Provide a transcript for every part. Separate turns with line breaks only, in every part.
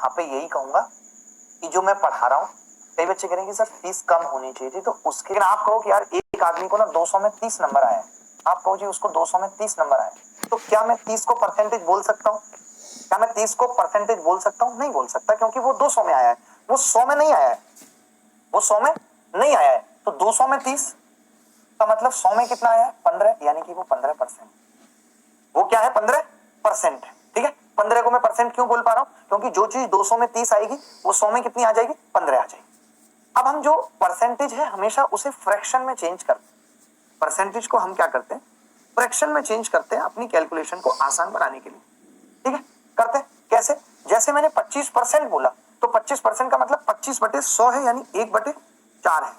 यहाँ पे यही कहूंगा कि जो मैं पढ़ा रहा हूँ, कई बच्चे कहेंगे सर फीस कम होनी चाहिए थी, तो उसके आप कहो कि यार एक आदमी को ना 200 में 30 नंबर आया है, आप कहो जी उसको 200 में 30 नंबर आए, तो क्या मैं 30 को परसेंटेज बोल सकता हूँ? क्या मैं 30 को परसेंटेज बोल सकता हूँ? नहीं बोल सकता, क्योंकि वो 200 में आया है, वो 100 में नहीं आया है, वो 100 में नहीं आया है। तो 200 में 30 का मतलब 100 में कितना आया है? 15, यानी कि वो 15%। वो क्या है? 15%। ठीक है, 15 को मैं परसेंट क्यों बोल पा रहा हूं? क्योंकि जो चीज 200 में 30 आएगी वो 100 में कितनी आ जाएगी? 15 आ जाएगी। अब हम जो परसेंटेज है हमेशा उसे फ्रैक्शन में चेंज करते हैं। परसेंटेज को हम क्या करते हैं? फ्रैक्शन में चेंज करते हैं अपनी कैलकुलेशन को आसान बनाने के लिए। ठीक है, करते हैं कैसे? जैसे मैंने 25% बोला, तो 25% का मतलब 25/100 है, यानी 1/4 है,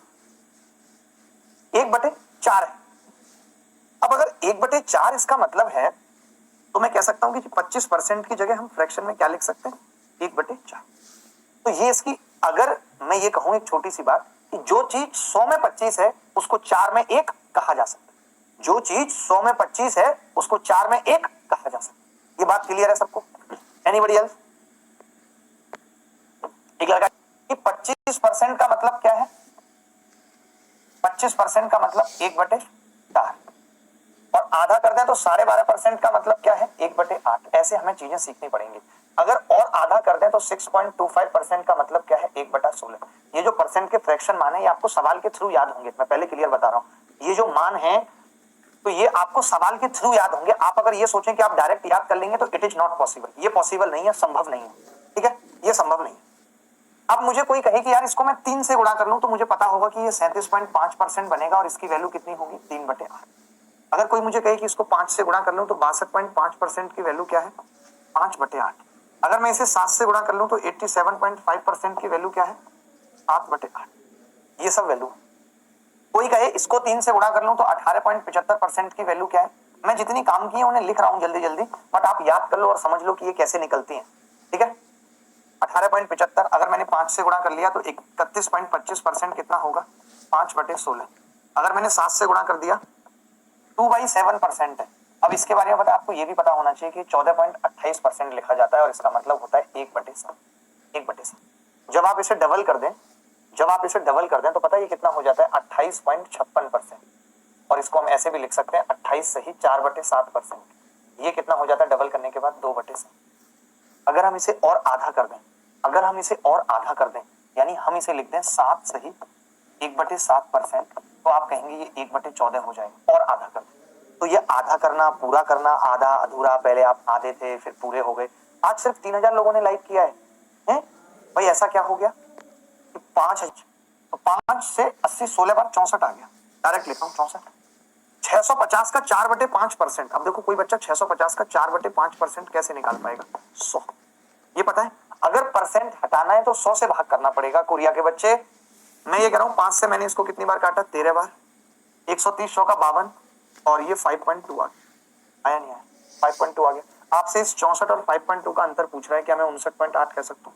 1/4 है। अब अगर 1/4 इसका मतलब है, तो मैं कह सकता हूं कि 25% की जगह हम फ्रैक्शन में क्या लिख सकते हैं? 1/4। तो ये इसकी, अगर मैं ये कहूं एक छोटी सी बात, कि जो चीज 100 में 25 है उसको 4 में 1 कहा जा सकता है। जो चीज 100 में 25 है उसको 4 में 1 कहा जा सकता है। ये बात क्लियर है सबको? Anybody else? एक लगा कि 25% का मतलब क्या है? 25% का मतलब 1/4, और आधा कर दें तो 12.5% का मतलब क्या है? 1/8। ऐसे हमें चीजें सीखनी पड़ेंगी। अगर और आधा कर दें तो 6.25% का मतलब क्या है? 1/16। ये जो परसेंट के फ्रैक्शन मान है ये आपको सवाल के थ्रू याद होंगे, मैं पहले क्लियर बता रहा हूं। ये जो मान है तो ये आपको सवाल के थ्रू याद होंगे। आप अगर ये सोचें कि आप डायरेक्ट याद कर लेंगे तो इट इज नॉट पॉसिबल। ये पॉसिबल नहीं है, संभव नहीं है। ठीक है, ये संभव नहीं है। अब मुझे कोई कहे कि यार इसको मैं 3 से गुणा कर लूं, तो मुझे पता होगा कि ये 37.5% बनेगा और इसकी वैल्यू कितनी होगी? 3/8। अगर कोई मुझे कहे कि इसको 5 से गुणा कर लूं तो 62.5% की वैल्यू क्या है? 5/8। अगर मैं इसे 7 से गुणा कर लूं तो 87.5% की वैल्यू क्या है? 7/8। ये सब वैल्यू। कोई कहे इसको 3 से गुणा कर लूं तो 18.75% की वैल्यू क्या है? मैं जितनी काम की है उन्हें लिख रहा हूं जल्दी जल्दी, बट आप याद कर लो और समझ लो कि ये कैसे निकलती है। ठीक है, 18.75 अगर मैंने 5 से गुणा कर लिया तो 31.25% कितना होगा? 5/16। अगर मैंने 7 से गुणा कर दिया 2/7% है। अब इसके बारे में पता है आपको? ये भी पता होना चाहिए कि 14.28% लिखा जाता है और इसका मतलब होता है 1/7। 1/7 जब आप इसे डबल कर दें, जब आप इसे डबल कर दें तो पता है ये कितना हो जाता है? 28.56%। और इसको हम ऐसे भी लिख सकते हैं 28 सही 4/7%। ये कितना हो जाता है डबल करने के बाद? 2/7। अगर हम इसे और आधा कर दें, अगर हम इसे और आधा कर दें, यानी हम इसे लिख दें 7 सही 1/7%, तो आप कहेंगे ये 1/14 हो जाएगा। और आधा कर दें तो ये आधा करना, पूरा करना, आधा अधूरा, पहले आप आधे थे फिर पूरे हो गए। आज सिर्फ 3000 लोगों ने लाइक किया है? भाई ऐसा क्या हो गया कि 5 तो 5 से 80 16 बार 64 आ गया। डायरेक्ट लिखा हूं 64। 650 का 4/5%। अब देखो कोई बच्चा 650 का 4/5% कैसे निकाल पाएगा? 100। ये पता है अगर परसेंट हटाना है तो 100 से भाग करना पड़ेगा। कोरिया के बच्चे, मैं ये कह रहा हूं 5 से मैंने इसको कितनी बार काटा? 13 बार। 130 100 का 52 और ये 5.2 आ गया। आया नहीं आया? 5.2 आ गया। आपसे इस 64 और 5.2 का अंतर पूछ रहा है, क्या मैं 59.8 कह सकता हूँ?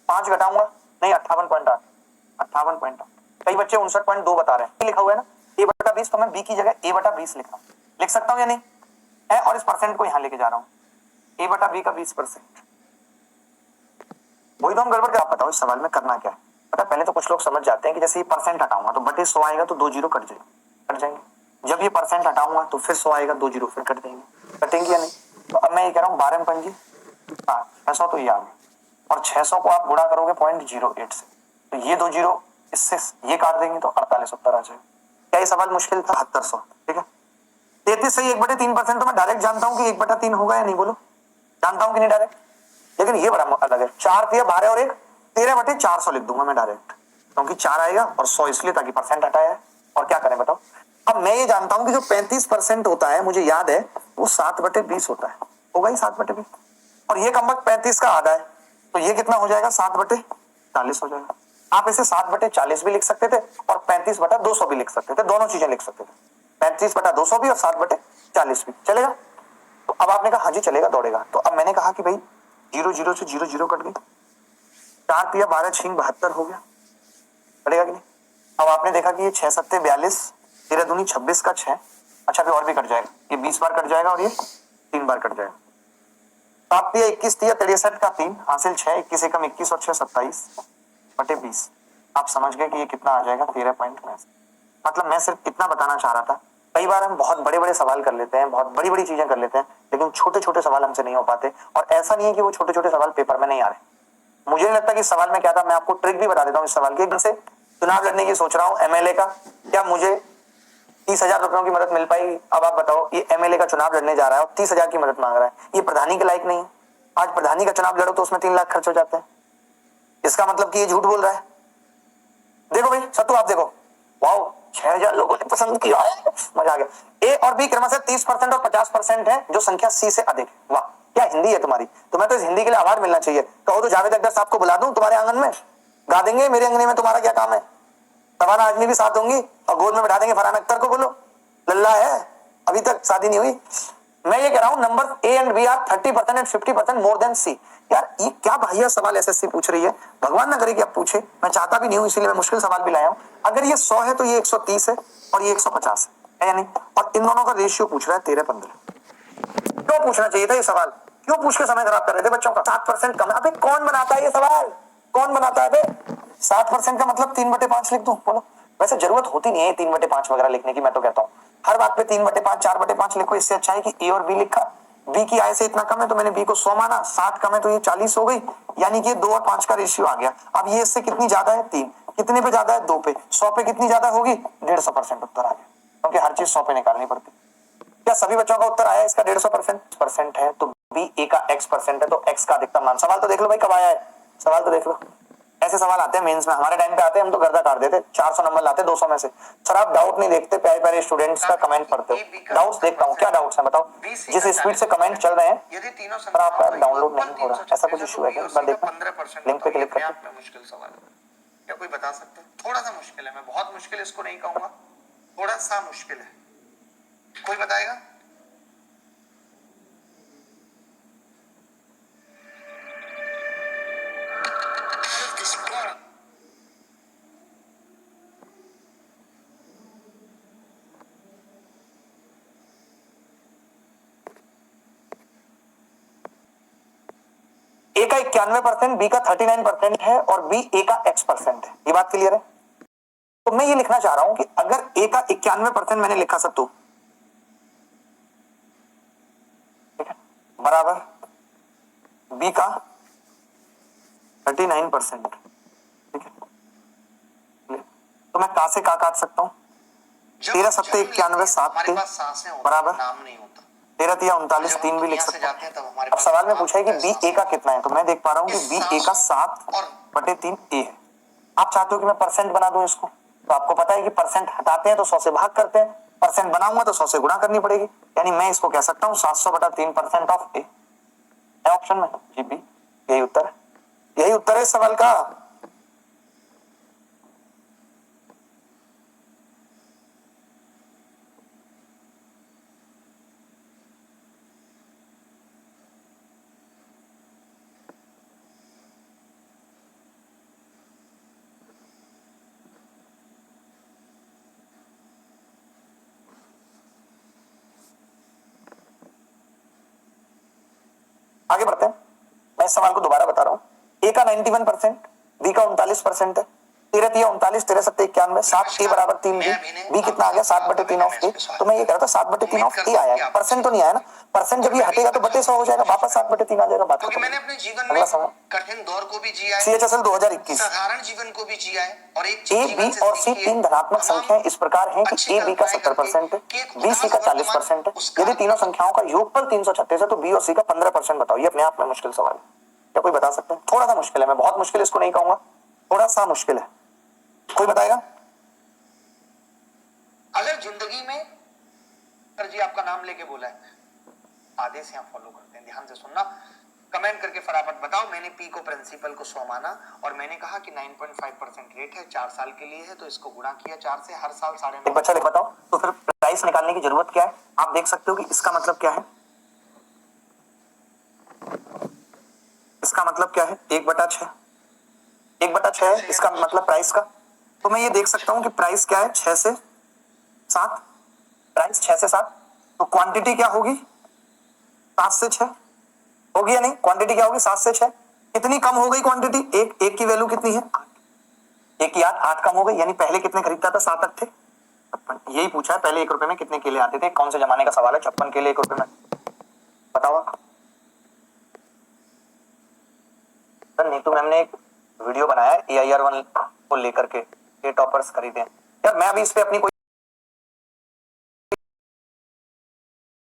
5 घटाऊंगा नहीं, 58.8। 58.8। कई बच्चे 59.2 बता रहे हैं। लिखा हुआ है ना A/20, तो मैं B की जगह A/20 लिख रहा हूँ। लिख सकता हूँ या नहीं है? और इस परसेंट को यहां लेके जा रहा हूँ। A/B का 20%। वही तो हम गड़बड़ कर। आप बताओ इस सवाल में करना क्या है? पता पहले तो कुछ लोग समझ जाते हैं कि जैसे ये परसेंट हटाऊंगा तो बटे 100 आएगा तो 2 जीरो कट जाएंगे। जब ये परसेंट हटाऊंगा तो फिर 100 आएगा, 2 जीरो फिर कट देंगे। कटेंगे या नहीं? तो अब मैं ये कह रहा हूँ 12 पंजी 600, तो ये आ गया। और 600 को आप गुणा करोगे 0.08 से, तो ये 2 जीरो इससे ये काट देंगे तो 48 उत्तर आ जाएगा। क्या ये सवाल मुश्किल था? 7200। ठीक है, 33 सही 1/3%। तो मैं डायरेक्ट जानता हूँ कि 1/3 होगा या नहीं? बोलो, जानता हूँ कि नहीं डायरेक्ट? लेकिन ये बड़ा अलग है। 4 दिया 12 और 1 13/400 लिख दूंगा मैं डायरेक्ट, क्योंकि 4 आएगा और 100 इसलिए ताकि परसेंट हटाया है। और क्या करें बताओ? अब मैं ये जानता हूं कि जो 35% होता है, मुझे याद है वो 7/20 होता है। होगा ही 7/20। और ये कमबख्त 35 का आधा है, तो ये कितना हो जाएगा? 7/40 हो जाएगा। आप इसे 7/40 भी लिख सकते थे और 35/200 भी लिख सकते थे। दोनों चीजें लिख सकते थे, 35/200 भी और 7/40 भी चलेगा। तो अब आपने कहा हाँ जी चलेगा, दौड़ेगा। तो अब मैंने कहा कि भाई 0 0 से 0 0 कट गई। 4 तिया 12 6 72 हो गया। कटेगा कि नहीं? अब आपने देखा कि ये 6 7 42, 13 दूनी 26 का 6। अच्छा, फिर और भी कट जाएगा। ये 20 बार कट जाएगा और ये 3 बार कट जाएगा। सात दिया 21 दिया 63 का 3 हासिल 6, 21 एकम 21 और 6 27 बटे 20। आप समझ गए कि ये कितना आ जाएगा 13 पॉइंट में। मतलब मैं सिर्फ इतना बताना चाह रहा था, कई बार हम बहुत बड़े बड़े सवाल कर लेते हैं, बहुत बड़ी बड़ी चीजें कर लेते हैं, लेकिन छोटे छोटे सवाल हमसे नहीं हो पाते। और ऐसा नहीं है कि वो छोटे छोटे सवाल पेपर में नहीं आ रहे। मुझे नहीं लगता कि सवाल में क्या था, मैं आपको ट्रिक भी बता देता हूँ इस सवाल की। से चुनाव लड़ने की सोच रहा हूँ एमएलए का, क्या मुझे 30,000 रुपयों की मदद मिल पाएगी? अब आप बताओ, ये एमएलए का चुनाव लड़ने जा रहा है और 30,000 की मदद मांग रहा है, ये प्रधानी के लायक नहीं है। आज प्रधानी का चुनाव लड़ो तो उसमें 3 लाख खर्च हो जाते हैं। इसका मतलब कि ये झूठ बोल रहा है। देखो भाई सत्तू, आप देखो, वाओ 6,000 लोगों ने पसंद किया, मजा आ गया। ए और बी क्रमशः 30% और 50% है, जो संख्या सी से अधिक। वाह, क्या हिंदी है तुम्हारी। तुम्हें तो इस हिंदी के लिए अवार्ड मिलना चाहिए। कहो तो जावेद अख्तर साहब को बुला दूं तुम्हारे आंगन में, गा देंगे मेरे अंगने में, तुम्हारा क्या काम है। तवाना आदमी भी साथ होंगी और गोद में बैठा देंगे फरहान अख्तर को। बोलो लल्ला है, अभी तक शादी नहीं हुई। मैं ये कह रहा हूं number A and B are 30% and 50% more than C. यार ये क्या भैया सवाल एसएससी पूछ रही है, भगवान ना करे कि आप पूछे, मैं चाहता भी नहीं हूं, इसीलिए मैं मुश्किल सवाल भी लाया हूं। अगर ये 100 है तो ये 130 है और ये 150 है या नहीं। और इन दोनों का रेशियो पूछ रहा है 13-15। क्यों पूछना चाहिए था ये सवाल, क्यों पूछ के समय खराब कर रहे थे बच्चों का। 7% कम है। अबे कौन बनाता है ये सवाल, कौन बनाता है बे। 7% का मतलब 3/5 लिख दूं? बोलो, वैसे जरूरत होती नहीं है 3/5 वगैरह लिखने की। मैं तो कहता हूँ हर बात पे 3/5 4/5 लिखो। इससे अच्छा है कि ए और बी लिखा, बी की आय से इतना कम है तो मैंने बी को 100 माना, 60 कम है तो ये 40 हो गई, यानी कि 2 और 5 का रेशियो आ गया। अब ये इससे कितनी ज्यादा है 3, कितने पे ज्यादा है 2 पे, 100 पे कितनी ज्यादा होगी 150% उत्तर आ गया, क्योंकि हर चीज 100 पे निकालनी पड़ती। क्या सभी बच्चों का उत्तर आया इसका 150% है तो बी ए का x% है तो x का अधिकतम मान। सवाल तो देख लो भाई कब आया है, सवाल तो देख लो। ऐसे सवाल आते हैं मेंस में, हमारे टाइम पे आते हैं हम तो गर्दा काट देते, 400 नंबर लाते 200 में से। सर आप डाउट नहीं देखते, प्यारे प्यारे स्टूडेंट्स का कमेंट पढ़ते हो। डाउट्स देखता हूँ, क्या डाउट्स हैं बताओ। जिस स्पीड से कमेंट चल रहे हैं पर आपका डाउनलोड नहीं हो रहा, ऐसा कुछ इशू है क्या? एक बार देखना, लिंक पे क्लिक करके।
मुश्किल सवाल क्या कोई बता सकता है? थोड़ा सा मुश्किल है, मैं बहुत मुश्किल इसको नहीं कहूंगा, थोड़ा सा मुश्किल है, कोई बताएगा?
ए का 91%, बी का 39% है और बी ए का x% है। ये बात क्लियर है? तो मैं ये लिखना चाह रहा हूं कि अगर ए का 91% मैंने लिखा सत्तू, ठीक है, बराबर बी का 39%, ठीक है, तो मैं का से का काट सकता हूं। 13 सत्ते 91 7 बराबर
नाम नहीं होता,
13 तिया 39 3 भी लिख सकता हूं। अब सवाल में पूछा है कि बी ए का कितना है, तो मैं देख पा रहा हूं कि बी ए का 7/3 ए है। आप चाहते हो कि मैं परसेंट बना दूं इसको, तो आपको पता है कि परसेंट हटाते हैं तो 100 से भाग करते हैं, परसेंट बनाऊंगा तो 100 से गुणा करनी पड़ेगी, यानी मैं इसको कह सकता हूं 700/3% ऑफ ए। ऑप्शन में जी बी, यही उत्तर है, यही उत्तर है इस सवाल का। आगे बढ़ते हैं, मैं इस सवाल को दोबारा बता रहा हूं। ए का 91%, बी का 39% है। 13 तिया 39, 13 सत्ते 91, 7 ए बराबर 3 बी कितना आ गया 7/3 ऑफ ए। तो मैं ये कह रहा था 7/3 ऑफ ए आया है, परसेंट तो नहीं आया ना। परसेंट जब ये हटेगा तो बटे 100 हो जाएगा, वापस 7/3 आ जाएगा। बात
क्योंकि मैंने अपने जीवन
अगला सवाल,
में कठिन दौर को भी जिया है,
CHSL 2021,
साधारण जीवन को भी जिया है, और एक
ए बी और सी तीन धनात्मक संख्याएं इस प्रकार हैं कि ए बी का 70% है, बी सी का 40% है। यदि तीनों संख्याओं का योगफल 336 है तो बी और सी का 15% बताओ। ये अपने आप में मुश्किल सवाल है, क्या कोई बता सकते हैं? थोड़ा सा मुश्किल है, मैं बहुत मुश्किल इसको नहीं कहूंगा, थोड़ा सा मुश्किल है, कोई बताएगा?
अगर जिंदगी में सर जी आपका नाम लेके बोला है, आदेश यहाँ फॉलो करते हैं, ध्यान से सुनना, कमेंट करके फटाफट बताओ। मैंने पी को प्रिंसिपल को 100 माना और मैंने कहा कि 9.5% रेट है, 4 साल के लिए है, तो इसको गुणा किया 4 से, हर साल 9.5।
बच्चा लिख बताओ, तो फिर प्राइस निकालने की जरूरत क्या है? आप देख सकते हो कि इसका मतलब क्या है, इसका मतलब क्या है 1/6, 1/6 है इसका मतलब प्राइस का। तो मैं ये देख सकता हूं कि प्राइस क्या है 6 से 7, प्राइस 6 से 7, तो क्वांटिटी क्या होगी 7 से 6, होगी या नहीं? क्वांटिटी क्या होगी? 7 से 6। कितनी कम हो गई क्वांटिटी? एक की वैल्यू कितनी है? 8। एक की 8 कम हो गई, यानी पहले कितने खरीदता था? 7 8 थे। यही पूछा है, पहले 1 रुपए में कितने केले आते थे? कौन से जमाने का सवाल है? 56 केले 1 रुपए में। बताओ आप। सर नीतू मैम ने एक वीडियो बनाया है AIR 1 को लेकर के, ये टॉपर्स खरीदे। यार मैं अभी इस पे अपनी कोई